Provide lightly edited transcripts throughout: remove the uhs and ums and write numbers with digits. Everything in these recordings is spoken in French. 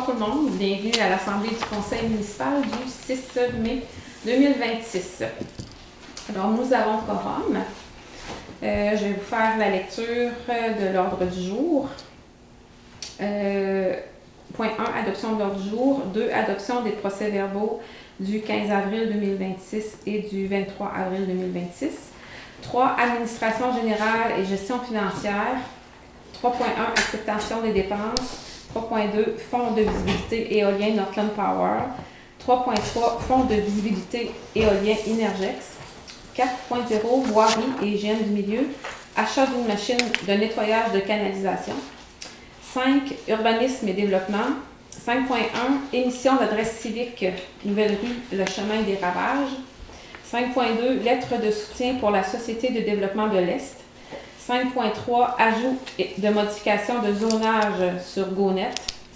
Bonsoir tout le monde, bienvenue à l'Assemblée du Conseil municipal du 6 mai 2026. Alors, nous avons quorum. Je vais vous faire la lecture de l'ordre du jour. Point 1, adoption de l'ordre du jour. 2, adoption des procès-verbaux du 15 avril 2026 et du 23 avril 2026. 3, administration générale et gestion financière. 3.1, acceptation des dépenses. 3.2, fonds de visibilité éolien Northland Power. 3.3, fonds de visibilité éolien Inergex. 4.0, voirie et hygiène du milieu. Achat d'une machine de nettoyage de canalisation. 5, urbanisme et développement. 5.1, émission d'adresse civique, Nouvelle rue, le chemin des ravages. 5.2, lettre de soutien pour la Société de développement de l'Est. 5.3, ajout de modification de zonage sur GoNet.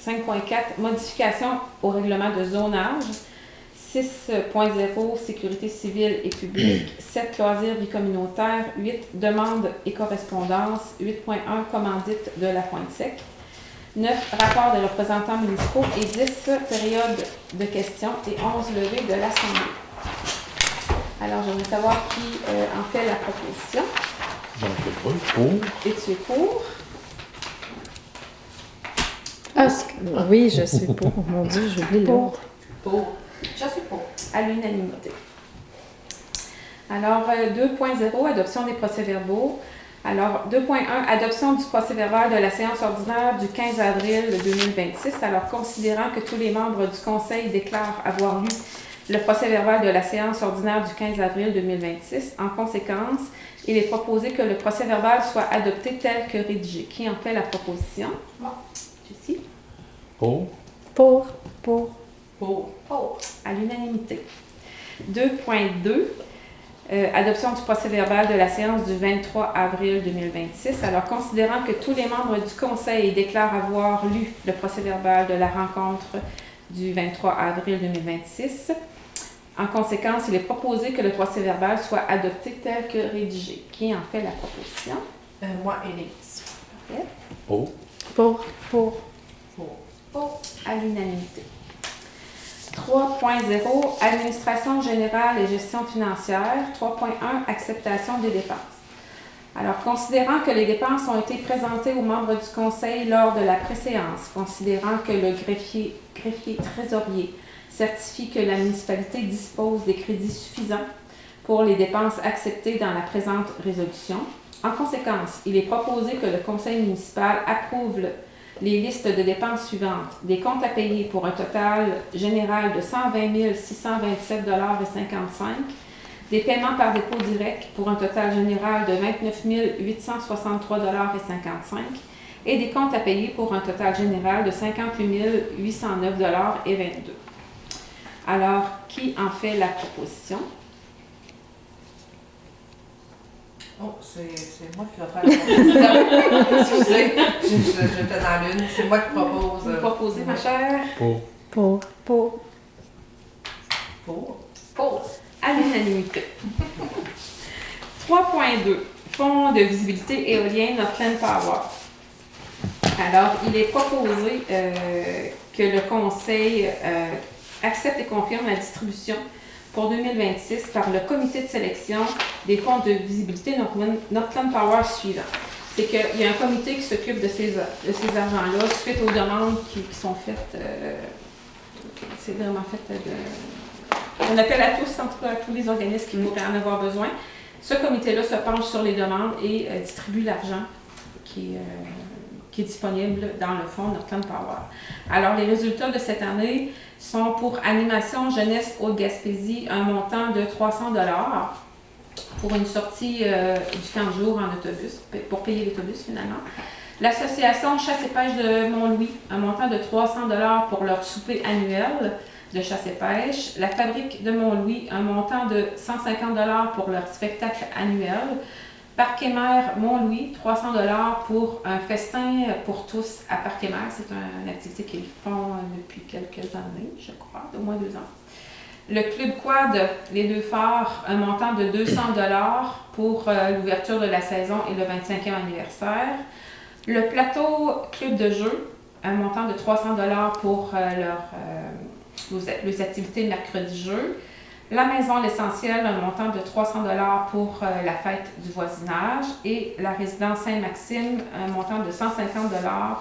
5.4, modification au règlement de zonage. 6.0, sécurité civile et publique. 7, loisirs vie communautaire. 8, demande et correspondance. 8.1, commandite de la Pointe-Sec. 9, rapport des représentants municipaux et 10, période de questions et 11, levée de l'Assemblée. Alors, j'aimerais savoir qui en fait la proposition. Jean-Claude Brun, pour. Et tu es pour? Oui, je suis pour. Mon Dieu, j'oublie l'autre. Pour. Je suis pour. À l'unanimité. Alors, 2.0, adoption des procès-verbaux. Alors, 2.1, adoption du procès-verbal de la séance ordinaire du 15 avril 2026. Alors, considérant que tous les membres du Conseil déclarent avoir lu le procès-verbal de la séance ordinaire du 15 avril 2026, en conséquence, il est proposé que le procès-verbal soit adopté tel que rédigé. Qui en fait la proposition? Jessie? Pour. Pour. Pour. À l'unanimité. 2.2. Adoption du procès-verbal de la séance du 23 avril 2026. Alors, considérant que tous les membres du Conseil déclarent avoir lu le procès-verbal de la rencontre du 23 avril 2026, en conséquence, il est proposé que le procès-verbal soit adopté tel que rédigé. Qui en fait la proposition? Moi, Élise. Parfait. Pour. Pour. À l'unanimité. 3.0, administration générale et gestion financière. 3.1, acceptation des dépenses. Alors, considérant que les dépenses ont été présentées aux membres du Conseil lors de la préséance, considérant que le greffier trésorier certifie que la municipalité dispose des crédits suffisants pour les dépenses acceptées dans la présente résolution, en conséquence, il est proposé que le Conseil municipal approuve les listes de dépenses suivantes. Des comptes à payer pour un total général de 120 627,55 $, des paiements par dépôt direct pour un total général de 29 863,55 $, et des comptes à payer pour un total général de 58 809,22 $. Alors, qui en fait la proposition? Oh, c'est moi qui vais faire la proposition. Excusez, j'étais dans l'une. C'est moi qui propose. Vous proposez, ma chère? Pour. Pour. À l'unanimité. 3.2. Fonds de visibilité éolien Northland Power. Alors, il est proposé que le Conseil accepte et confirme la distribution pour 2026 par le comité de sélection des fonds de visibilité Northland Power suivant. C'est qu'il y a un comité qui s'occupe de ces argents-là suite aux demandes qui sont faites. C'est vraiment fait on appelle à tous, en tout cas à tous les organismes qui pourraient en avoir besoin. Ce comité-là se penche sur les demandes et distribue l'argent qui est disponible dans le fonds Northland Power. Alors, les résultats de cette année sont pour Animation Jeunesse Haute-Gaspésie, un montant de 300 $ pour une sortie du camp de jour en autobus, pour payer l'autobus finalement. L'association Chasse et Pêche de Mont-Louis, un montant de 300 $ pour leur souper annuel de chasse et pêche. La Fabrique de Mont-Louis, un montant de 150 $ pour leur spectacle annuel. Parc et Mer Mont-Louis, 300 $ pour un festin pour tous à Parc et Mer. C'est une activité qu'ils font depuis quelques années, je crois, au moins 2 ans. Le Club Quad, les Deux Phares, un montant de 200 $ pour l'ouverture de la saison et le 25e anniversaire. Le Plateau Club de jeu, un montant de 300 $ pour les activités mercredi-jeu. La maison L'Essentiel, un montant de 300 $ pour la fête du voisinage. Et la résidence Saint-Maxime, un montant de 150 $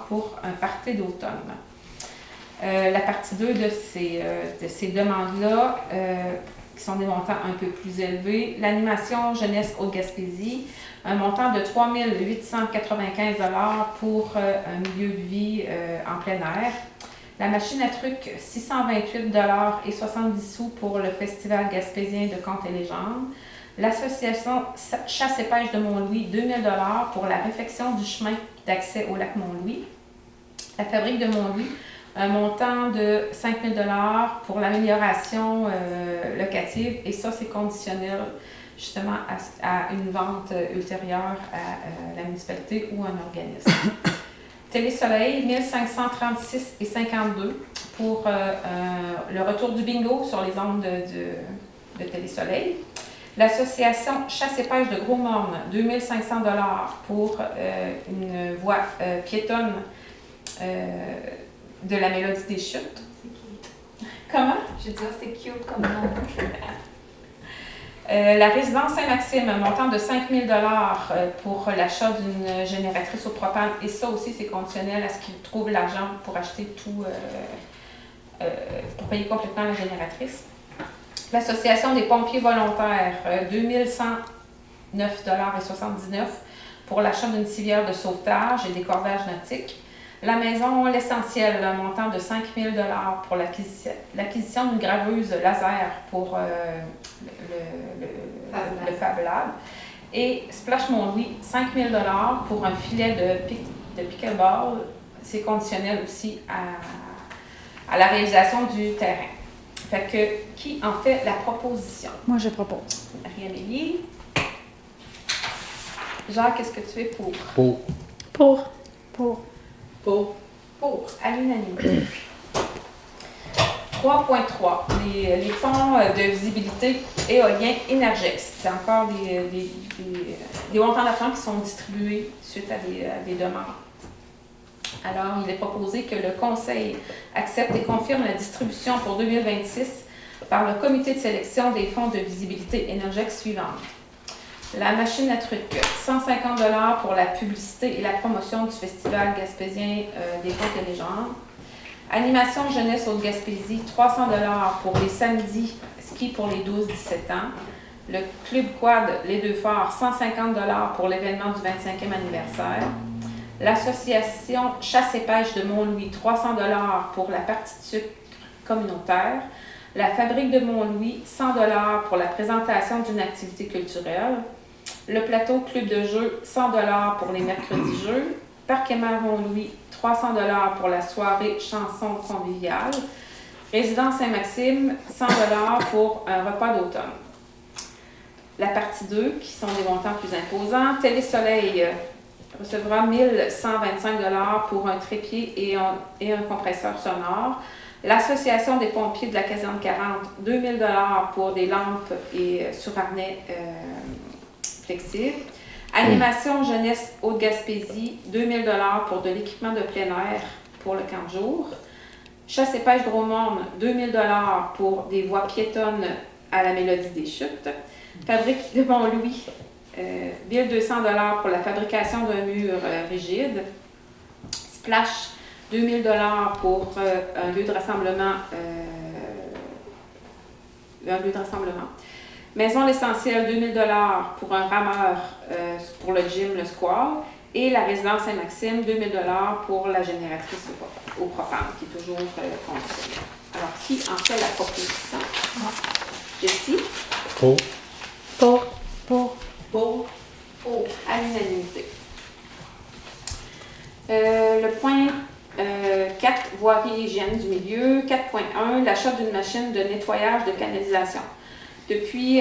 pour un party d'automne. La partie 2 de ces demandes-là, qui sont des montants un peu plus élevés. L'animation Jeunesse Haute-Gaspésie, un montant de 3 895 $ pour un milieu de vie en plein air. La machine à trucs, 628 $ et 70 sous pour le Festival gaspésien de contes et légendes. L'association Chasse et pêche de Mont-Louis, 2 000 $ pour la réfection du chemin d'accès au lac Mont-Louis. La fabrique de Mont-Louis, un montant de 5 000 $ pour l'amélioration locative, et ça, c'est conditionnel justement à une vente ultérieure à la municipalité ou un organisme. Télésoleil, 1536 et 52 pour le retour du bingo sur les ondes de Télésoleil. L'association Chasse et pêche de Gros-Morne, 2500 $ pour une voie piétonne de la Mélodie des Chutes. C'est cute. Comment? Je veux dire, c'est cute comme nom. La résidence Saint-Maxime, un montant de 5 000 $ pour l'achat d'une génératrice au propane. Et ça aussi, c'est conditionnel à ce qu'ils trouvent l'argent pour acheter tout, pour payer complètement la génératrice. L'Association des pompiers volontaires, 2 109 $ et 79 pour l'achat d'une civière de sauvetage et des cordages nautiques. La maison L'Essentiel, un montant de 5 000 $ pour l'acquisition d'une graveuse laser pour le Fab Lab. Et Splash Mont-Louis, 5 000 $ pour un filet de pickleball. C'est conditionnel aussi à la réalisation du terrain. Fait que, qui en fait la proposition? Moi, je propose. Marie-Amélie. Jacques, qu'est-ce que tu es pour? Pour. Pour. Pour, à l'unanimité. 3.3, les fonds de visibilité éolien Énergex. C'est encore des montants d'argent qui sont distribués suite à des demandes. Alors, il est proposé que le Conseil accepte et confirme la distribution pour 2026 par le comité de sélection des fonds de visibilité Énergex suivantes. La machine à trucs, 150 $ pour la publicité et la promotion du Festival gaspésien des contes et légendes. Animation Jeunesse Haute-Gaspésie, 300 $ pour les samedis ski pour les 12-17 ans. Le Club Quad Les Deux Forts, 150 $ pour l'événement du 25e anniversaire. L'Association Chasse et pêche de Mont-Louis, 300 $ pour la partie de sucre communautaire. La Fabrique de Mont-Louis, 100 $ pour la présentation d'une activité culturelle. Le plateau Club de jeu, 100 $ pour les mercredis jeux. Parc Émère Mont-Louis, 300 $ pour la soirée chanson conviviale. Résidence Saint-Maxime, 100 $ pour un repas d'automne. La partie 2, qui sont des montants plus imposants. Télésoleil recevra 1 125 $ pour un trépied et un compresseur sonore. L'Association des pompiers de la caserne 40, 2 000 $ pour des lampes et sur-harnais flexibles. Animation Jeunesse Haute-Gaspésie, 2 000 $ pour de l'équipement de plein air pour le camp de jour. Chasse et pêche Gros-Morne, 2 000 $ pour des voies piétonnes à la Mélodie des Chutes. Fabrique de Mont-Louis, 1 200 $ pour la fabrication d'un mur rigide. Splash, 2 000 $ pour un lieu de rassemblement. Maison L'Essentiel, 2 000 $ pour un rameur pour le gym, le square. Et la résidence Saint-Maxime, 2 000 $ pour la génératrice au propane, qui est toujours conditionnelle. Alors, qui en fait la proposition? Jessie? Pour. À l'unanimité. Le point 4, voirie et hygiène du milieu. 4.1, l'achat d'une machine de nettoyage de canalisation. Depuis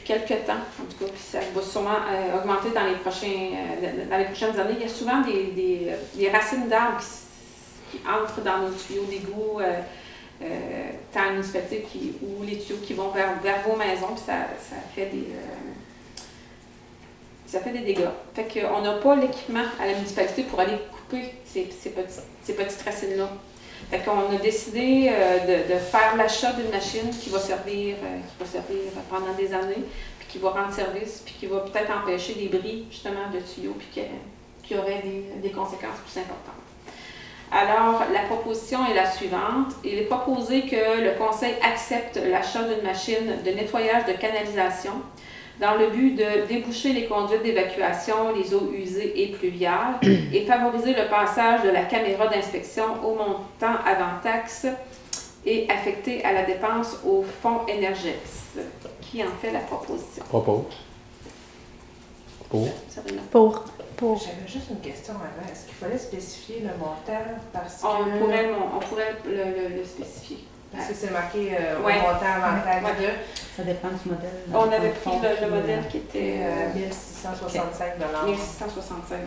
quelques temps, en tout cas, puis ça va sûrement augmenter dans les prochaines années. Il y a souvent des racines d'arbres qui entrent dans nos tuyaux d'égout, dans la municipalité, ou les tuyaux qui vont vers vos maisons, puis ça ça fait des dégâts. Fait qu'on n'a pas l'équipement à la municipalité pour aller couper ces petites racines-là. Fait qu'on a décidé de faire l'achat d'une machine qui va servir pendant des années, puis qui va rendre service, puis qui va peut-être empêcher des bris, justement, de tuyaux, puis qui aurait des conséquences plus importantes. Alors, la proposition est la suivante. Il est proposé que le Conseil accepte l'achat d'une machine de nettoyage de canalisation dans le but de déboucher les conduites d'évacuation, les eaux usées et pluviales, et favoriser le passage de la caméra d'inspection au montant avant taxe et affecté à la dépense au fonds Énergex. Qui en fait la proposition? Propose. Pour. Sabrina. Pour. J'avais juste une question avant. Est-ce qu'il fallait spécifier le montant parce que... On pourrait le spécifier. Parce que c'est marqué Ouais. au montant avant taxe Ouais. de... Ça dépend du modèle. On avait pris le modèle qui était 1665 $. 1665 $.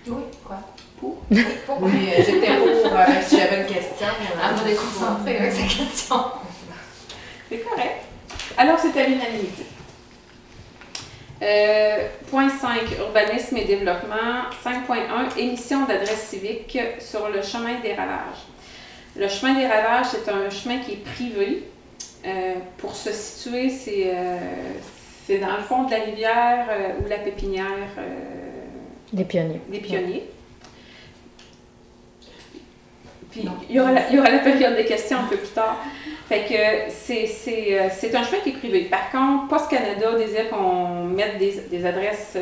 Oui, quoi? Pour? Oui, j'étais pour si j'avais une question. Elle m'a déconcentrée avec sa question. C'est correct. Alors, c'est à l'unanimité. Point 5, urbanisme et développement. 5.1, émission d'adresse civique sur le chemin des ravages. Le chemin des ravages, c'est un chemin qui est privé. Pour se situer, c'est dans le fond de la rivière ou la pépinière Des pionniers. des pionniers. Puis, il y aura la période des questions un peu plus tard. Fait que c'est un chemin qui est privé. Par contre, Post Canada désire qu'on mette des adresses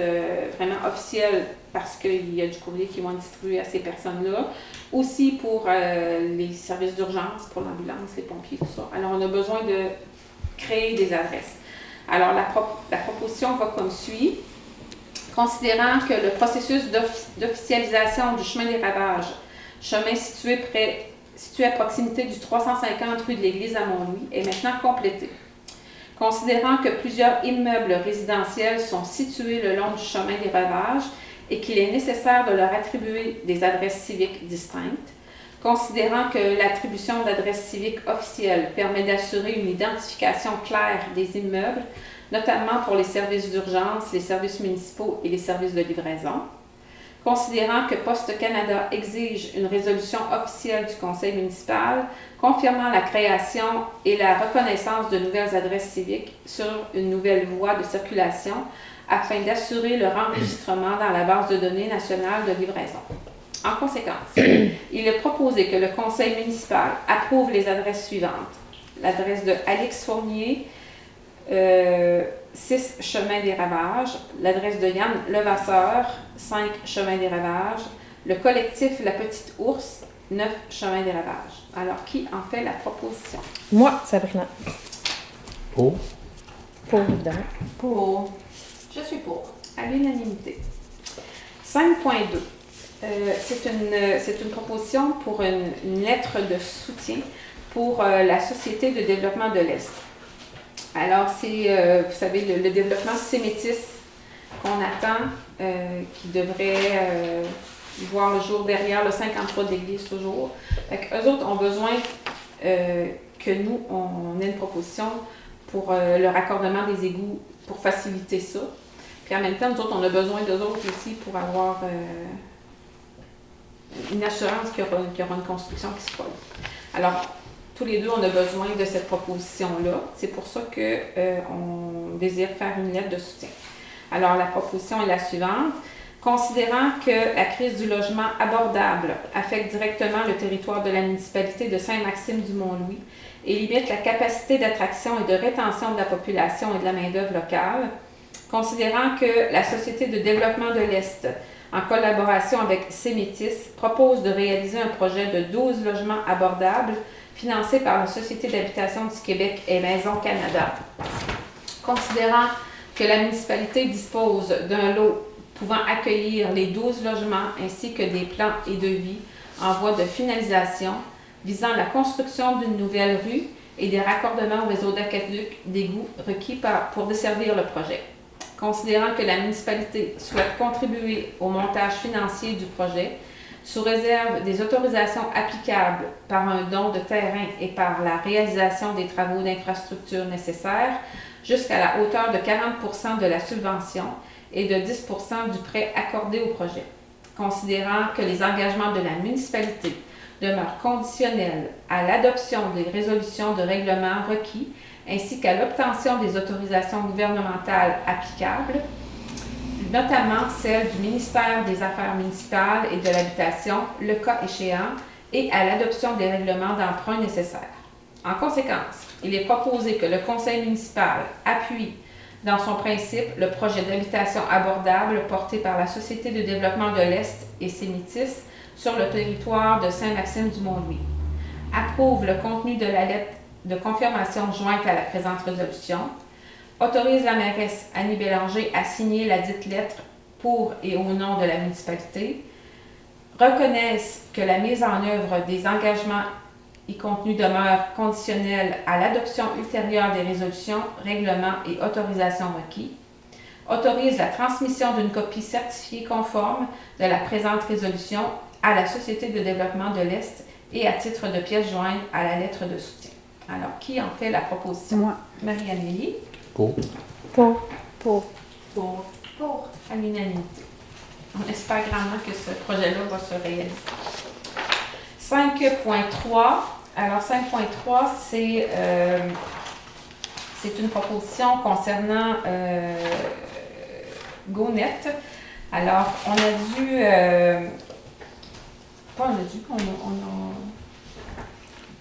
vraiment officielles parce qu'il y a du courrier qui vont être distribués à ces personnes-là. Aussi pour les services d'urgence, pour l'ambulance, les pompiers, tout ça. Alors, on a besoin de créer des adresses. Alors, la proposition va comme suit. Considérant que le processus d'officialisation du chemin des ravages, chemin situé à proximité du 350 rue de l'Église à Mont-Louis, est maintenant complété. Considérant que plusieurs immeubles résidentiels sont situés le long du chemin des ravages et qu'il est nécessaire de leur attribuer des adresses civiques distinctes, considérant que l'attribution d'adresses civiques officielles permet d'assurer une identification claire des immeubles, notamment pour les services d'urgence, les services municipaux et les services de livraison, considérant que Poste Canada exige une résolution officielle du Conseil municipal confirmant la création et la reconnaissance de nouvelles adresses civiques sur une nouvelle voie de circulation afin d'assurer leur enregistrement dans la base de données nationale de livraison. En conséquence, il est proposé que le Conseil municipal approuve les adresses suivantes. L'adresse de Alix Fournier, 6 Chemin des Ravages, l'adresse de Yann Levasseur, 5 Chemin des Ravages, le collectif La Petite Ours, 9 Chemin des Ravages. Alors, qui en fait la proposition? Moi, Sabrina. Pour. Pour, évidemment. Pour. Je suis pour. À l'unanimité. 5.2. C'est une proposition pour une lettre de soutien pour la Société de développement de l'Est. Alors, c'est, vous savez, le développement Sémétis qu'on attend, qui devrait voir le jour derrière le 53 d'église toujours. Fait qu'eux autres ont besoin que nous, on ait une proposition pour le raccordement des égouts pour faciliter ça. Puis en même temps, nous autres, on a besoin d'eux autres aussi pour avoir une assurance qu'il y aura une construction qui se fera. Alors, tous les deux, on a besoin de cette proposition-là. C'est pour ça qu'on désire faire une lettre de soutien. Alors, la proposition est la suivante. Considérant que la crise du logement abordable affecte directement le territoire de la municipalité de Saint-Maxime-du-Mont-Louis et limite la capacité d'attraction et de rétention de la population et de la main-d'œuvre locale, considérant que la Société de développement de l'Est, en collaboration avec Sémétis, propose de réaliser un projet de 12 logements abordables financé par la Société d'habitation du Québec et Maison Canada. Considérant que la municipalité dispose d'un lot pouvant accueillir les 12 logements ainsi que des plans et devis en voie de finalisation visant la construction d'une nouvelle rue et des raccordements au réseau d'aqueduc d'égouts requis pour desservir le projet. Considérant que la municipalité souhaite contribuer au montage financier du projet, sous réserve des autorisations applicables par un don de terrain et par la réalisation des travaux d'infrastructure nécessaires, jusqu'à la hauteur de 40% de la subvention et de 10% du prêt accordé au projet. Considérant que les engagements de la municipalité demeurent conditionnels à l'adoption des résolutions de règlement requis ainsi qu'à l'obtention des autorisations gouvernementales applicables, notamment celles du ministère des Affaires municipales et de l'Habitation, le cas échéant, et à l'adoption des règlements d'emprunt nécessaires. En conséquence, il est proposé que le conseil municipal appuie dans son principe le projet d'habitation abordable porté par la Société de développement de l'Est et Sémitis sur le territoire de Saint-Maxime-du-Mont-Louis. Approuve le contenu de la lettre de confirmation jointe à la présente résolution. Autorise la mairesse Annie Bélanger à signer la dite lettre pour et au nom de la municipalité. Reconnaissent que la mise en œuvre des engagements y contenus demeure conditionnelle à l'adoption ultérieure des résolutions, règlements et autorisations requis. Autorise la transmission d'une copie certifiée conforme de la présente résolution à la Société de développement de l'Est et à titre de pièce jointe à la lettre de soutien. Alors, qui en fait la proposition? Moi. Marie-Amélie. Pour. Pour. Pour. À l'unanimité. On espère grandement que ce projet-là va se réaliser. 5.3. Alors, 5.3, c'est une proposition concernant GoNet. Alors, on a dû...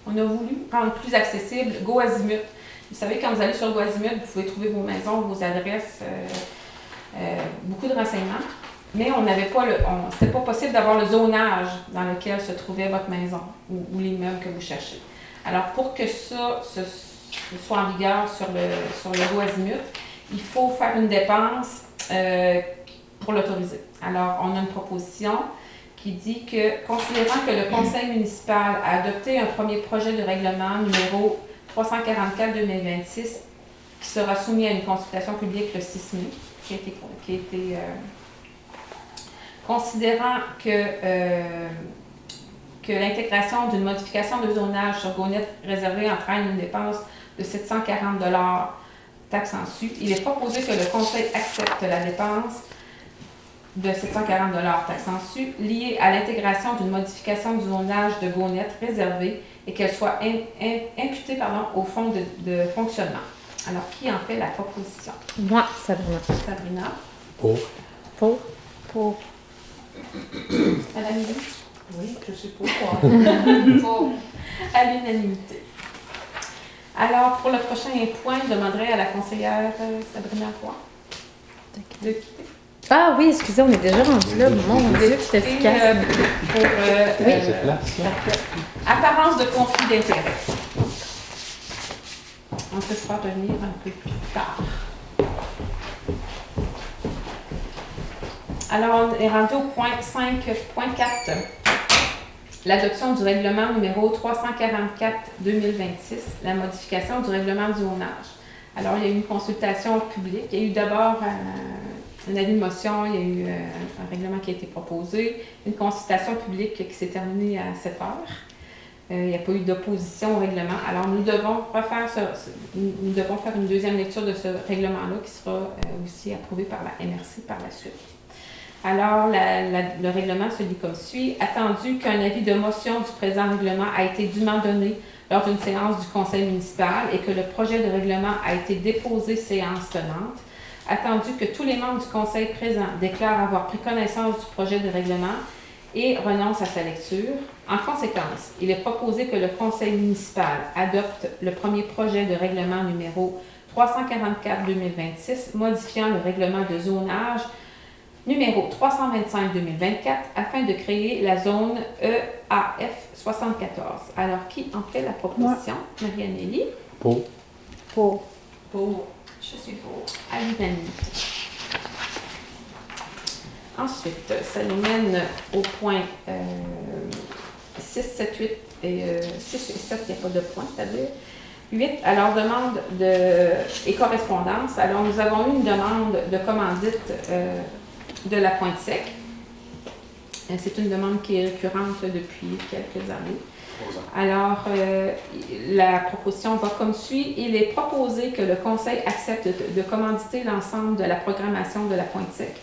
on a voulu rendre plus accessible GoAzimut. Vous savez, quand vous allez sur GoAzimut, vous pouvez trouver vos maisons, vos adresses, beaucoup de renseignements. Mais on n'avait pas c'était pas possible d'avoir le zonage dans lequel se trouvait votre maison ou l'immeuble que vous cherchez. Alors, pour que ça soit en vigueur sur le GoAzimut, il faut faire une dépense pour l'autoriser. Alors, on a une proposition qui dit que, considérant que le conseil municipal a adopté un premier projet de règlement numéro 344-2026 qui sera soumis à une consultation publique le 6 mai, qui a été considérant que l'intégration d'une modification de zonage sur GoNet réservé entraîne une dépense de 740 $ taxes en su, il est proposé que le conseil accepte la dépense de 740 $ taxes en su liée à l'intégration d'une modification du zonage de GoNet réservé et qu'elle soit imputée au fonds de fonctionnement. Alors, qui en fait la proposition? Moi, Sabrina. Sabrina. Pour. Madame Lily? Oui, je suis pour. Pour. À l'unanimité. Alors, pour le prochain point, je demanderai à la conseillère Sabrina Roy de quitter. Ah oui, excusez, on est déjà rendu là. Mon Dieu, c'est efficace. Pour C'est place, là. apparence de conflit d'intérêt. On peut se faire revenir un peu plus tard. Alors, on est rendu au point 5.4. L'adoption du règlement numéro 344-2026, la modification du règlement du zonage. Alors, il y a eu une consultation publique. Il y a eu d'abord un avis de motion, il y a eu un règlement qui a été proposé, une consultation publique qui s'est terminée à 7 heures. Il n'y a pas eu d'opposition au règlement. Alors, nous devons faire une deuxième lecture de ce règlement-là qui sera aussi approuvé par la MRC par la suite. Alors, le règlement se lit comme suit. Attendu qu'un avis de motion du présent règlement a été dûment donné lors d'une séance du conseil municipal et que le projet de règlement a été déposé séance tenante, attendu que tous les membres du conseil présent déclarent avoir pris connaissance du projet de règlement et renoncent à sa lecture. En conséquence, il est proposé que le conseil municipal adopte le premier projet de règlement numéro 344-2026, modifiant le règlement de zonage numéro 325-2024 afin de créer la zone EAF 74. Alors, qui en fait la proposition? Marie-Amélie. Pour. Je suis pour. À l'unanimité. Ensuite, ça nous mène au point 6, 7, 8 et 6 et 7, il n'y a pas de point, c'est-à-dire 8. Alors, demande et correspondance. Alors, nous avons eu une demande de commandite de la Pointe-Sec C'est une demande qui est récurrente depuis quelques années. Alors, la proposition va comme suit. Il est proposé que le Conseil accepte de commanditer l'ensemble de la programmation de la Pointe Sec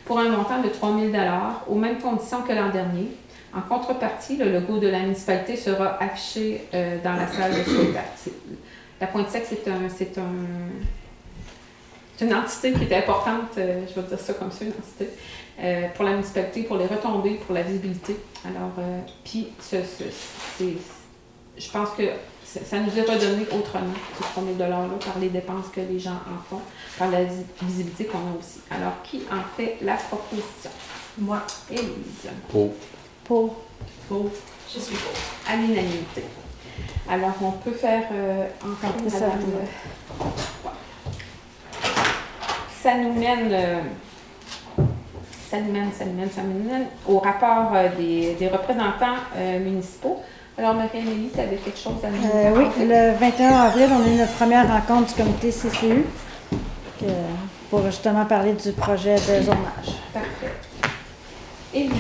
pour un montant de 3 000 aux mêmes conditions que l'an dernier. En contrepartie, le logo de la municipalité sera affiché dans la salle de spectacle. La Pointe Sec, c'est une entité qui est importante, je vais dire ça comme ça, une entité, pour la municipalité, pour les retombées, pour la visibilité. Alors, puis, je pense que ça nous est redonné autrement, ce 3 000 $-là, par les dépenses que les gens en font, par la visibilité qu'on a aussi. Alors, qui en fait la proposition? Moi. Élise. Pour. Je suis pour. À l'unanimité. Alors, on peut faire encore une ça. Ça nous mène au rapport des représentants municipaux. Alors, Marie-Amélie, tu avais quelque chose à nous dire? Oui, le 21 avril, on a eu notre première rencontre du comité CCU pour justement parler du projet de zonage. Parfait. Élise.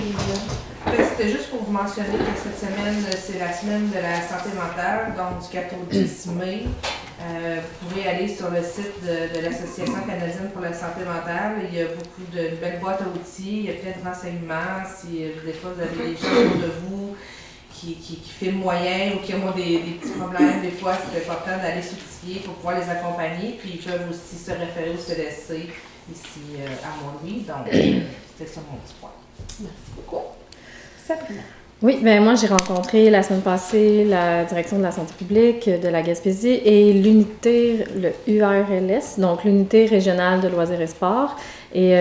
C'était juste pour vous mentionner que cette semaine, c'est la semaine de la santé mentale, donc du 4 au 10 mai. Vous pouvez aller sur le site de l'Association canadienne pour la santé mentale. Il y a beaucoup de belles boîtes à outils, il y a plein de renseignements. Si des fois vous avez des gens autour de vous qui filment moyen ou qui ont des petits problèmes, des fois c'est important d'aller s'outiller pour pouvoir les accompagner. Puis ils peuvent aussi se référer ou se laisser ici à Mont-Louis. Donc c'était ça mon petit point. Merci beaucoup. Sabrina. Oui, bien moi j'ai rencontré la semaine passée la direction de la santé publique de la Gaspésie et l'unité, le URLS, donc l'unité régionale de loisirs et sports. Et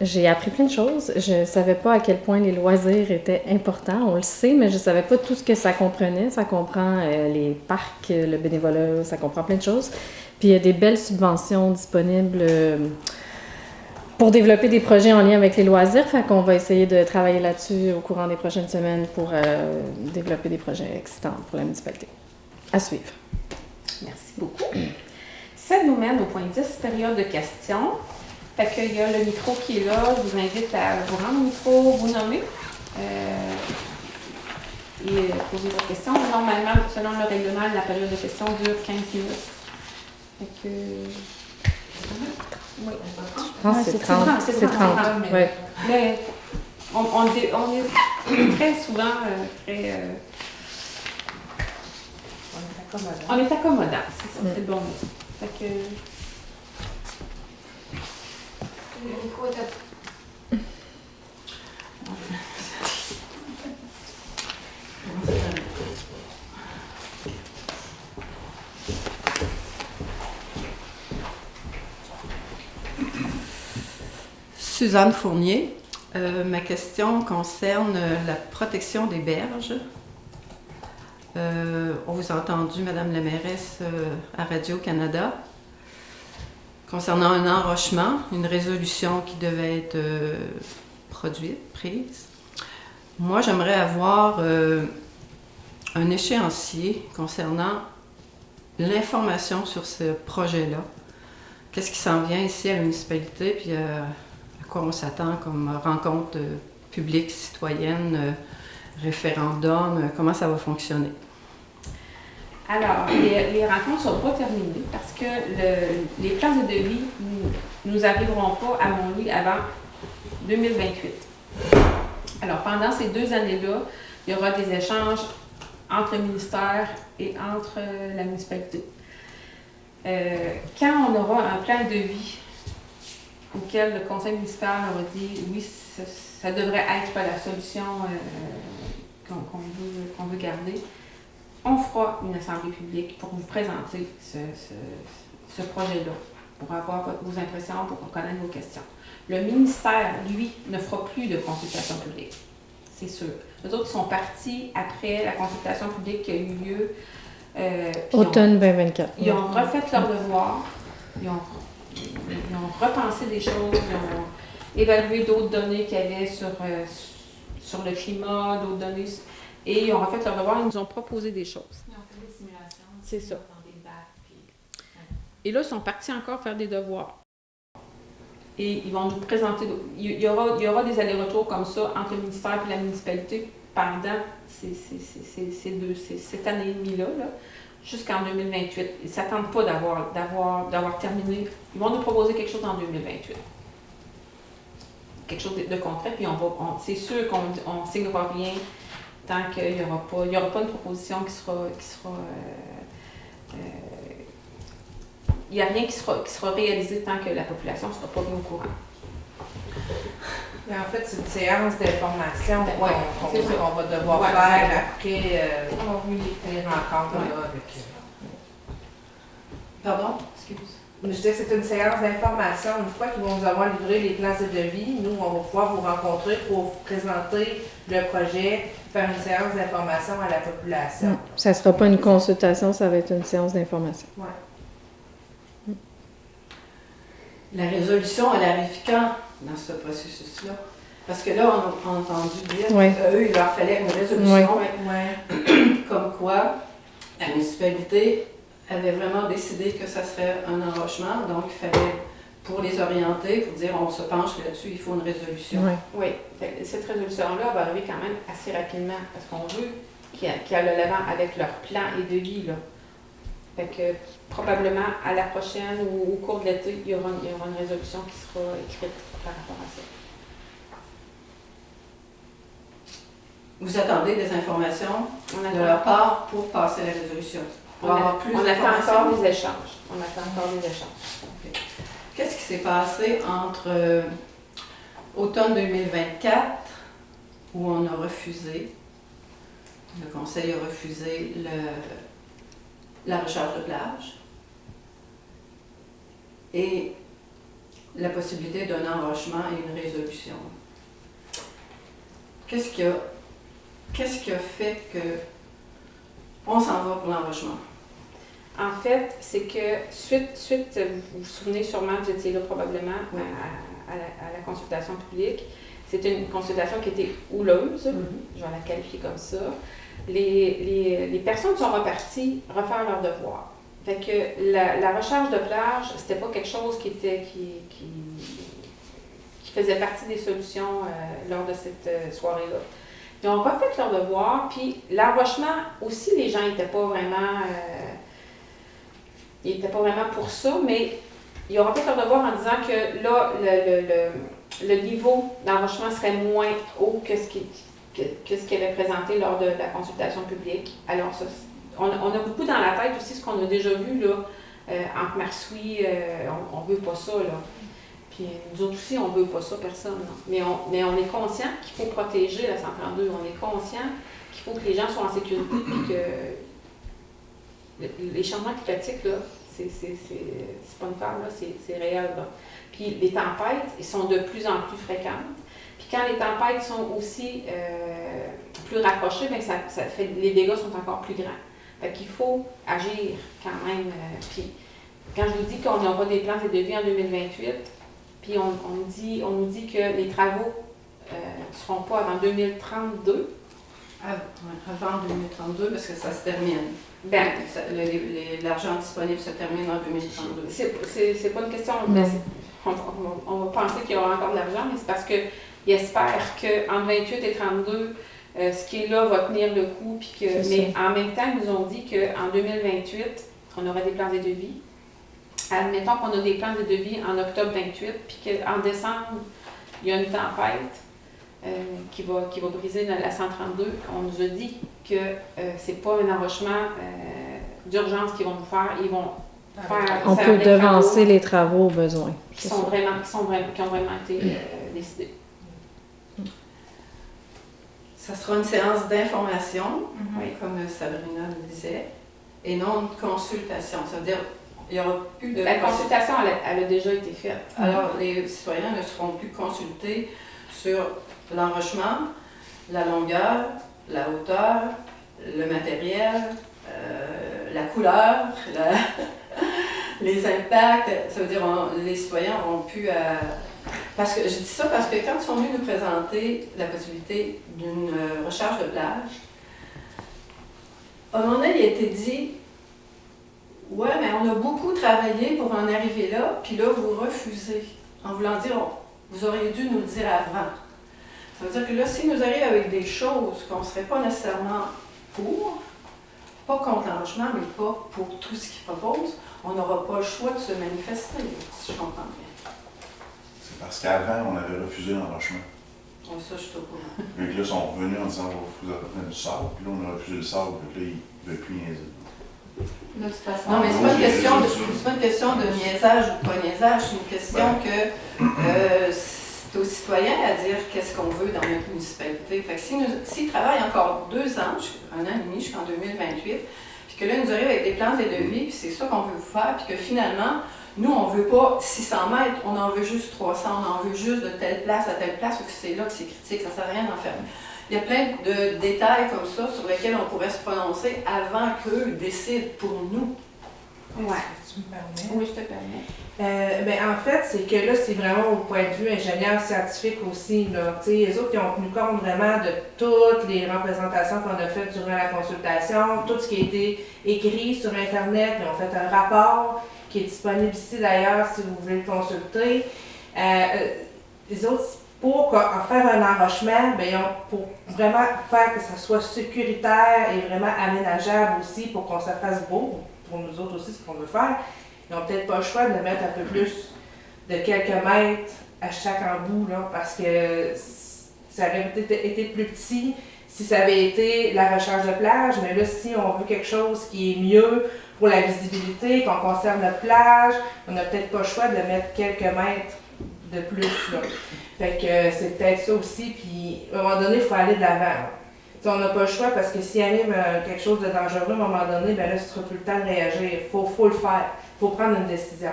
j'ai appris plein de choses. Je ne savais pas à quel point les loisirs étaient importants, on le sait, mais je ne savais pas tout ce que ça comprenait. Ça comprend les parcs, le bénévolat, ça comprend plein de choses. Puis il y a des belles subventions disponibles pour développer des projets en lien avec les loisirs. Fait qu'on va essayer de travailler là-dessus au courant des prochaines semaines pour développer des projets excitants pour la municipalité. À suivre. Merci beaucoup. Ça nous mène au point 10, période de questions. Fait qu'il y a le micro qui est là. Je vous invite à vous rendre au micro, vous nommer et poser vos questions. Normalement, selon le règlement, la période de questions dure 15 minutes. Fait que... Oui. Ah, c'est 30. C'est 30. Ouais. Mais on est très souvent très... on est accommodant, c'est ça, c'est le bon mot. Fait que... Le micro est à... Suzanne Fournier. Ma question concerne la protection des berges. On vous a entendu, Madame la mairesse, à Radio-Canada, concernant un enrochement, une résolution qui devait être prise. Moi, j'aimerais avoir un échéancier concernant l'information sur ce projet-là. Qu'est-ce qui s'en vient ici à la municipalité, puis à quoi on s'attend comme rencontre publique, citoyenne, référendum, comment ça va fonctionner? Alors, les rencontres ne sont pas terminées parce que les plans de devis nous arriveront pas à Mont-Louis avant 2028. Alors, pendant ces 2 années-là, il y aura des échanges entre le ministère et entre la municipalité. Quand on aura un plan de devis auquel le conseil municipal aura dit oui, ça devrait être la solution qu'on veut garder, on fera une assemblée publique pour vous présenter ce projet-là, pour avoir vos impressions, pour connaître vos questions. Le ministère, lui, ne fera plus de consultation publique, c'est sûr. Les autres sont partis après la consultation publique qui a eu lieu. Automne 2024. Ils ont refait leur devoir, ils ont repensé des choses, ils ont évalué d'autres données qu'il y avait sur le climat, d'autres données, et ils ont refait leur devoir, ils nous ont proposé des choses. Ils ont fait des simulations. C'est ça. Dans des bacs, puis... Et là, ils sont partis encore faire des devoirs. et ils vont nous présenter. Il y aura des allers-retours comme ça entre le ministère et la municipalité pendant cette année et demie-là, jusqu'en 2028. Ils ne s'attendent pas d'avoir terminé. Ils vont nous proposer quelque chose en 2028. Quelque chose de concret, puis c'est sûr qu'on ne signera rien tant qu'il n'y aura pas une proposition qui sera il n'y a rien qui sera réalisé tant que la population ne sera pas mise au courant. Mais en fait, c'est une séance d'information qu'on va devoir Ouais, faire après les rencontres. Ouais. Là, avec, Pardon? Excuse. je disais que c'est une séance d'information. Une fois qu'ils vont nous avoir livré les plans de devis, nous, on va pouvoir vous rencontrer pour vous présenter le projet, faire une séance d'information à la population. Non, ça ne sera pas une consultation, ça va être une séance d'information. Ouais. La résolution, elle arrive quand dans ce processus-là? Parce que là, on a entendu dire Oui. qu'eux, il leur fallait une résolution Ouais. comme quoi la municipalité avait vraiment décidé que ça serait un enrochement, donc il fallait, pour les orienter, pour dire on se penche là-dessus, il faut une résolution. Oui. Oui, cette résolution-là va arriver quand même assez rapidement parce qu'on veut qu'ils aillent le l'avant avec leur plan et devis, là. Fait que probablement à la prochaine ou au cours de l'été, il y aura une résolution qui sera écrite par rapport à ça. Vous attendez des informations On de attend, leur part pour passer la résolution? Pour avoir plus on attend d'informations? encore des échanges. On attend encore des échanges. Qu'est-ce qui s'est passé entre automne 2024, où on a refusé, le conseil a refusé la recharge de plage, et la possibilité d'un enrochement et une résolution? Qu'est-ce qui a fait que on s'en va pour l'enrochement? En fait, c'est que suite, vous vous souvenez sûrement, vous étiez là probablement Oui. à la consultation publique. C'était une consultation qui était houleuse, je vais la qualifier comme ça. Les personnes sont reparties refaire leur devoir. Fait que la recharge de plage, c'était pas quelque chose qui faisait partie des solutions lors de cette soirée-là. Ils ont refait leur devoir, puis l'enrochement aussi, les gens n'étaient pas vraiment pour ça, mais ils ont refait leur devoir en disant que là, le niveau d'enrochement serait moins haut que ce qui avait présenté lors de la consultation publique. Alors, ça, on a beaucoup dans la tête aussi ce qu'on a déjà vu là, entre Marsoui, on ne veut pas ça, là. Puis nous autres aussi, on ne veut pas ça, personne. Non. Mais on est conscient qu'il faut protéger la 132. On est conscient qu'il faut que les gens soient en sécurité et que les changements climatiques, là, c'est pas une farce, là, c'est réel. Là. Puis les tempêtes, ils sont de plus en plus fréquentes. Puis quand les tempêtes sont aussi plus rapprochées, bien, les dégâts sont encore plus grands. Fait qu'il faut agir quand même. Puis quand je vous dis qu'on aura des plans et devis en 2028, puis on nous dit que les travaux ne seront pas avant 2032. Avant 2032, parce que ça se termine. Ben, L'argent disponible se termine en 2032. c'est pas une question. On va penser qu'il y aura encore de l'argent, mais c'est parce qu'ils espèrent qu'entre 28 et 32, ce qui est là va tenir le coup. Mais en même temps, ils nous ont dit qu'en 2028, on aura des plans et devis. Admettons qu'on a des plans de devis en octobre 28, puis qu'en décembre, il y a une tempête qui va briser la 132. On nous a dit que c'est pas un enrochement d'urgence qu'ils vont nous faire. Ils vont faire. On peut devancer les travaux au besoin. Qui ont vraiment été décidés. Ça sera une séance d'information, comme Sabrina le disait, et non une consultation. Ça veut dire il n'y aura plus de... La consultation, elle a déjà été faite. Alors, les citoyens ne seront plus consultés sur l'enrochement, la longueur, la hauteur, le matériel, la couleur, les impacts. Ça veut dire les citoyens n'auront plus à... Parce que je dis ça parce que quand ils sont venus nous présenter la possibilité d'une recharge de plage, à un moment donné, il a été dit « Ouais, mais on a beaucoup travaillé pour en arriver là, puis là, vous refusez. » en voulant dire, vous auriez dû nous le dire avant. Ça veut dire que là, s'ils nous arrivent avec des choses qu'on ne serait pas nécessairement pour, pas contre l'enrichissement, mais pas pour tout ce qu'ils proposent, on n'aura pas le choix de se manifester, si je comprends bien. C'est parce qu'avant, on avait refusé l'enrochement. Bon, ça, je suis au courant. Mais là, ils sont revenus en disant, vous avez du sable. Puis là, on a refusé le sable. Puis là, ils ne veulent plus niaiser. De toute façon. Non, mais c'est pas une question de niaisage ou de pas niaisage, c'est une question que c'est aux citoyens à dire qu'est-ce qu'on veut dans notre municipalité. Fait que s'ils travaillent encore 2 ans, un an et demi jusqu'en 2028, puis que là, ils nous arrivent avec des plans et devis, puis c'est ça qu'on veut faire, puis que finalement, nous, on ne veut pas 600 mètres, on en veut juste 300, on en veut juste de telle place à telle place, ou que c'est là que c'est critique, ça ne sert à rien d'en faire. Il y a plein de détails comme ça sur lesquels on pourrait se prononcer avant qu'eux décident pour nous. Ouais. Tu me permets? Oui, je te permets. Ben, en fait, c'est que là, c'est vraiment au point de vue ingénieur scientifique aussi. Là. Les autres, ils ont tenu compte vraiment de toutes les représentations qu'on a faites durant la consultation, tout ce qui a été écrit sur Internet. Ils ont fait un rapport qui est disponible ici d'ailleurs si vous voulez le consulter. Les autres, pour faire un enrochement, bien, pour vraiment faire que ça soit sécuritaire et vraiment aménageable aussi pour qu'on se fasse beau, pour nous autres aussi, ce qu'on veut faire, ils n'ont peut-être pas le choix de mettre un peu plus de quelques mètres à chaque embout, là, parce que ça aurait peut-être été plus petit si ça avait été la recharge de plage, mais là, si on veut quelque chose qui est mieux pour la visibilité, qu'on conserve notre plage, on n'a peut-être pas le choix de mettre quelques mètres de plus, là. Fait que c'est peut-être ça aussi, puis à un moment donné, il faut aller de l'avant. On n'a pas le choix parce que s'il arrive quelque chose de dangereux, à un moment donné, ben là, ce sera plus le temps de réagir. Il faut le faire, il faut prendre une décision.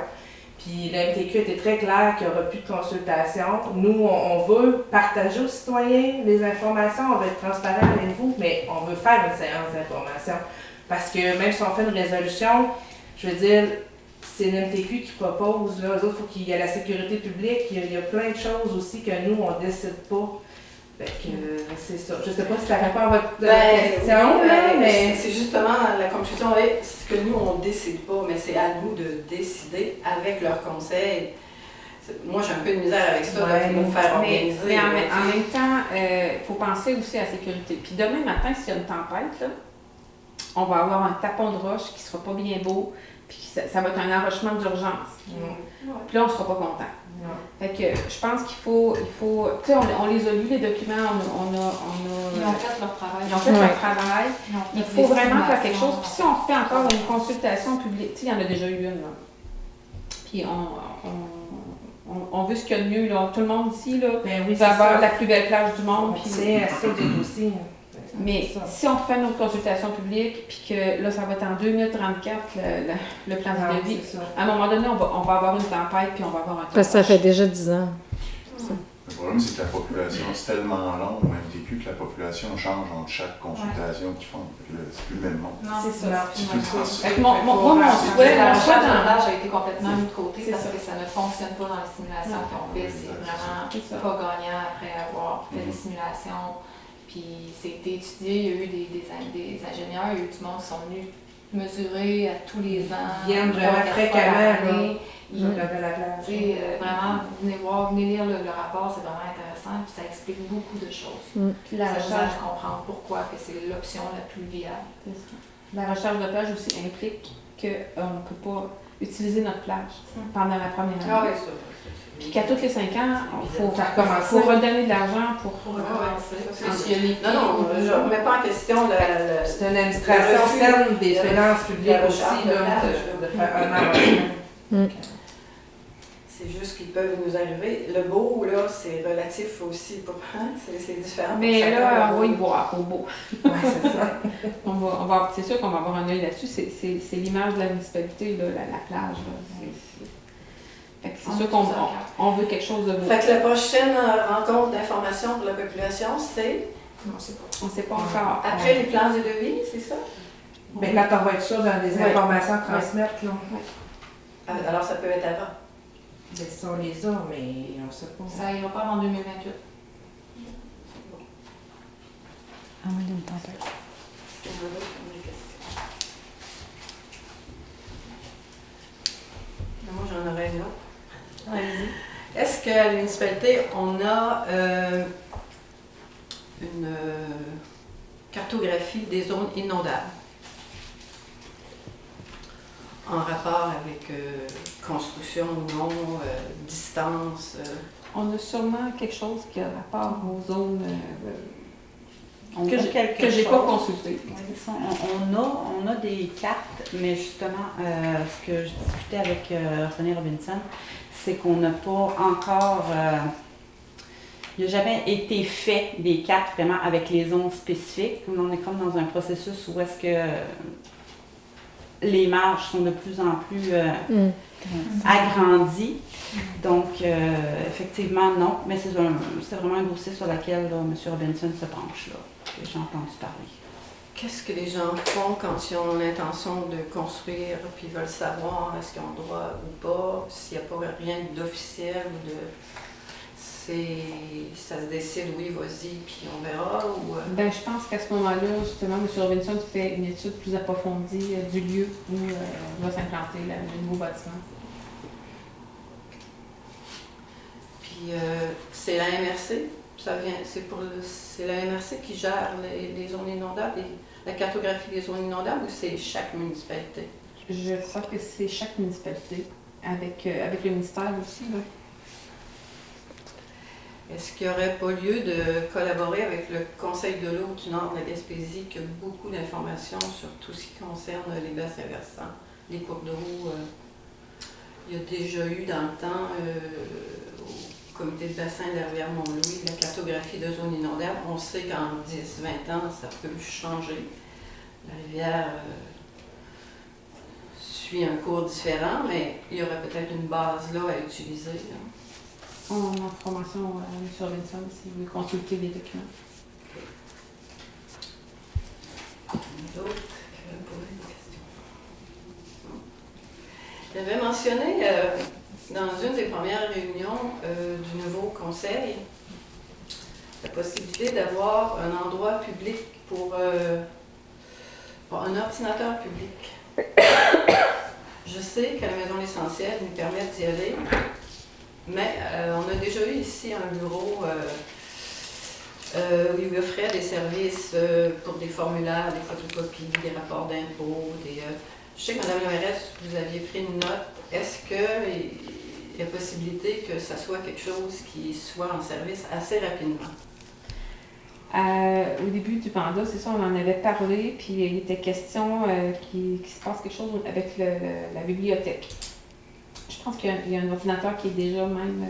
Puis la MTQ était très claire qu'il n'y aura plus de consultation. Nous, on veut partager aux citoyens les informations, on veut être transparent avec vous, mais on veut faire une séance d'information. Parce que même si on fait une résolution, je veux dire, c'est l'MTQ qui propose, là, eux autres, il faut qu'il y ait la sécurité publique, il y a plein de choses aussi que nous, on ne décide pas. Fait que c'est ça. Je ne sais pas si ça répond à votre question, mais... C'est justement la conclusion, c'est que nous, on ne décide pas, mais c'est à nous de décider avec leurs conseils. Moi, j'ai un peu de misère avec ça, de nous faire organiser. Mais en même temps, il faut penser aussi à la sécurité. Puis demain matin, s'il y a une tempête, là, on va avoir un tapon de roche qui ne sera pas bien beau, puis ça va être un enrochement d'urgence. Puis là, on ne sera pas content. Fait que je pense qu'il faut tu sais, on les a lus, les documents, Ils ont fait leur travail. Ils ont fait leur travail. Il faut vraiment faire quelque chose. Puis si on fait encore une consultation publique, tu sais, il y en a déjà eu une, là. Puis on veut ce qu'il y a de mieux, là. Tout le monde ici, là, va avoir la plus belle plage du monde. Puis c'est ça aussi. Mais si on fait notre consultation publique, puis que là, ça va être en 2034, le plan de vie, à un moment donné, on va avoir une tempête, puis on va avoir un temps. Parce que ça fait déjà 10 ans. Le problème, c'est que la population, c'est tellement long au MTQ que la population change entre chaque consultation qu'ils font. C'est plus le même monde. Non, c'est ça. C'est Mon souhait, la mon choix recherche dans d'âge a été complètement mis de côté C'est parce ça. que ça ne fonctionne pas dans les simulations qu'on fait. C'est vraiment pas gagnant après avoir fait des simulations. Puis c'était étudié, il y a eu des ingénieurs, il y a eu du monde qui sont venus mesurer à tous les ans. Ils viennent vraiment fréquemment. Vraiment, venez lire le rapport, c'est vraiment intéressant, puis ça explique beaucoup de choses. Puis la Ça vous recherche, aide à comprendre pourquoi que c'est l'option la plus viable. la recherche de plage aussi implique qu'on ne peut pas utiliser notre plage pendant la première année. Ah oui, ça. Puis qu'à tous les 5 ans, il faut recommencer. redonner de l'argent pour... Non, je ne remets pas en question C'est une administration saine des finances publiques la aussi, recherche là, de faire un enrochement. C'est juste qu'ils peuvent nous arriver. Le beau, là, c'est relatif aussi. C'est différent. Mais là, on va y voir au beau. Ouais, c'est ça. C'est sûr qu'on va avoir un œil là-dessus. C'est l'image de la municipalité, là, la plage. Là. Fait que c'est sûr qu'on veut quelque chose de beau. Fait que la prochaine rencontre d'information pour la population, c'est Non, c'est pas. On ne sait pas encore. après les plans et devis, c'est ça? Mais quand on va être sûr dans les informations à transmettre, là. Alors ça peut être avant. Mais ça, on les a, mais on ne sait pas. Ça ira pas avant 2028. À moins d'une tempête. Moi, j'en aurais une autre. Allez-y. Est-ce à la municipalité, on a une cartographie des zones inondables en rapport avec construction ou non, distance. On a sûrement quelque chose qui a rapport aux zones que j'ai pas consultées. Oui, on a des cartes, mais justement, ce que je discutais avec René Robinson, c'est qu'on n'a pas encore... il n'a jamais été fait des cartes vraiment avec les zones spécifiques. On est comme dans un processus où est-ce que les marges sont de plus en plus agrandies. Donc, effectivement, non. Mais c'est vraiment un dossier sur lequel M. Robinson se penche, là, que j'ai entendu parler. Qu'est-ce que les gens font quand ils ont l'intention de construire, puis ils veulent savoir est-ce qu'ils ont le droit ou pas, s'il n'y a pas rien d'officiel ou de... ça se décide, oui, vas-y, puis on verra, ou... Ben, je pense qu'à ce moment-là, justement, M. Robinson fait une étude plus approfondie du lieu où va s'implanter le nouveau bâtiment. Puis c'est la MRC, c'est la MRC qui gère les zones inondables, la cartographie des zones inondables, ou c'est chaque municipalité? Je crois que c'est chaque municipalité, avec le ministère aussi, là. Est-ce qu'il n'y aurait pas lieu de collaborer avec le Conseil de l'eau du Nord de la Gaspésie, qui a beaucoup d'informations sur tout ce qui concerne les bassins versants, les cours d'eau? Il y a déjà eu dans le temps, au comité de bassin de la rivière Mont-Louis, la cartographie de zones inondables. On sait qu'en 10-20 ans, ça peut changer. La rivière suit un cours différent, mais il y aurait peut-être une base là à utiliser. Là. On a information sur Robinson si vous voulez consulter les documents. D'autres qui veulent poser des questions? J'avais mentionné dans une des premières réunions du nouveau conseil la possibilité d'avoir un endroit public pour un ordinateur public. Je sais qu'à la Maison L'Essentiel nous permettent d'y aller. Mais on a déjà eu ici un bureau où il offrait des services pour des formulaires, des photocopies, des rapports d'impôts. Je sais que Mme la mairesse, vous aviez pris une note. Est-ce qu'il y a possibilité que ça soit quelque chose qui soit en service assez rapidement? Au début du mandat, c'est ça, on en avait parlé, puis il était question qu'il se passe quelque chose avec la bibliothèque. Je pense qu'il y a un ordinateur qui est déjà même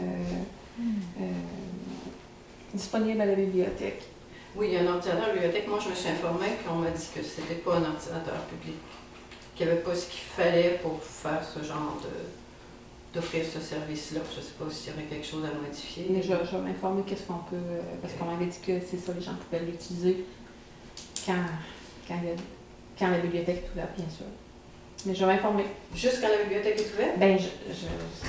disponible à la bibliothèque. Oui, il y a un ordinateur à la bibliothèque. Moi, je me suis informée qu'on m'a dit que ce n'était pas un ordinateur public, qu'il n'y avait pas ce qu'il fallait pour faire ce genre d'offrir ce service-là. Je ne sais pas s'il y aurait quelque chose à modifier. Mais je vais m'informer qu'est-ce qu'on peut... parce qu'on m'avait dit que c'est ça, les gens pouvaient l'utiliser quand la bibliothèque est ouverte, bien sûr. Mais je vais m'informer. Juste quand la bibliothèque est ouverte? Ben, ce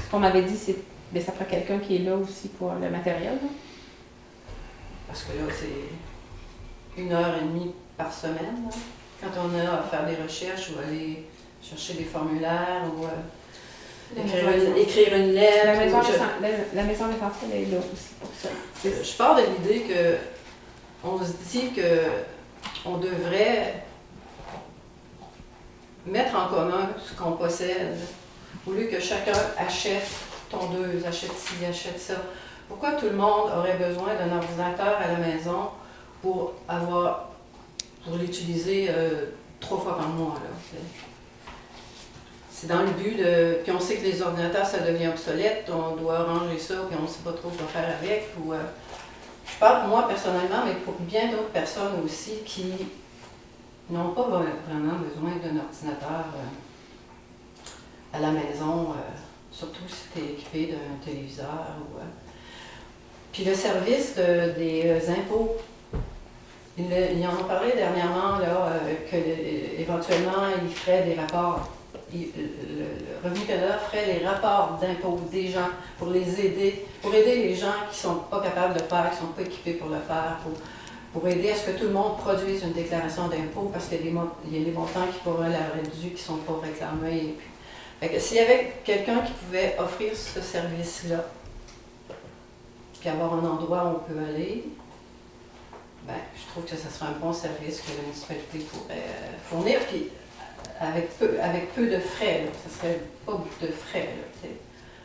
qu'on m'avait dit, c'est que ça prend quelqu'un qui est là aussi pour le matériel. Là. Parce que là, c'est 1h30 par semaine. Là. Quand on a à faire des recherches ou aller chercher des formulaires ou écrire une lettre. La maison L'Essentiel est là aussi pour ça. Je pars de l'idée qu'on se dit qu'on devrait mettre en commun ce qu'on possède, au lieu que chacun achète tondeuse, achète ci, achète ça. Pourquoi tout le monde aurait besoin d'un ordinateur à la maison pour l'utiliser 3 fois par mois, là? C'est dans le but de... Puis on sait que les ordinateurs, ça devient obsolète, on doit ranger ça, puis on ne sait pas trop quoi faire avec. Je parle pour moi personnellement, mais pour bien d'autres personnes aussi qui n'ont pas vraiment besoin d'un ordinateur à la maison, surtout si tu es équipé d'un téléviseur. Puis le service des impôts, ils en ont parlé dernièrement, là, qu'éventuellement ils feraient des rapports. Le Revenu Canada ferait les rapports d'impôts des gens pour les aider, pour aider les gens qui ne sont pas capables de le faire, qui ne sont pas équipés pour le faire, pour aider à ce que tout le monde produise une déclaration d'impôt, parce qu'il y a des montants qui pourraient leur être dus, qui ne sont pas réclamés. Et puis, s'il y avait quelqu'un qui pouvait offrir ce service-là, puis avoir un endroit où on peut aller, ben, je trouve que ce serait un bon service que la municipalité pourrait fournir, puis avec peu de frais. Là. Ça serait pas beaucoup de frais. Là,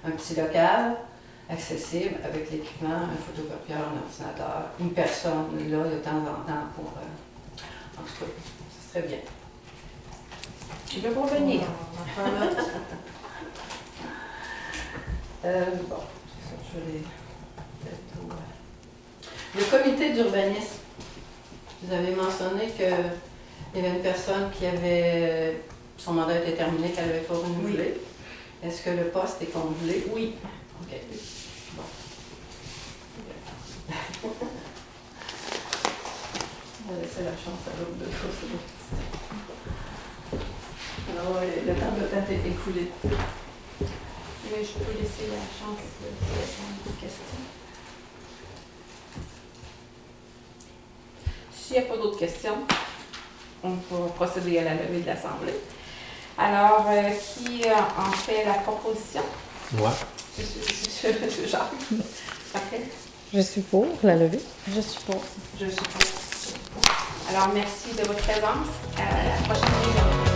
un petit local, accessible, avec l'équipement, un photocopieur, un ordinateur, une personne là de temps en temps pour... en tout cas, ça serait bien. Je vais revenir. Bon, c'est ça, je vais les... Le comité d'urbanisme, vous avez mentionné qu'il y avait une personne qui avait... Son mandat était terminé, qu'elle n'avait pas renouvelé. Oui. Est-ce que le poste est comblé? Oui. OK. Bon. On va laisser la chance à l'autre de choses. Alors, le temps doit être écoulé. Mais je peux laisser la chance de répondre aux questions. S'il n'y a pas d'autres questions, on va procéder à la levée de l'Assemblée. Alors, qui en fait la proposition? Moi. Monsieur Jacques. Parfait. Je suis pour la levée. Je suis pour. Je suis pour. Alors, merci de votre présence. À la prochaine réunion.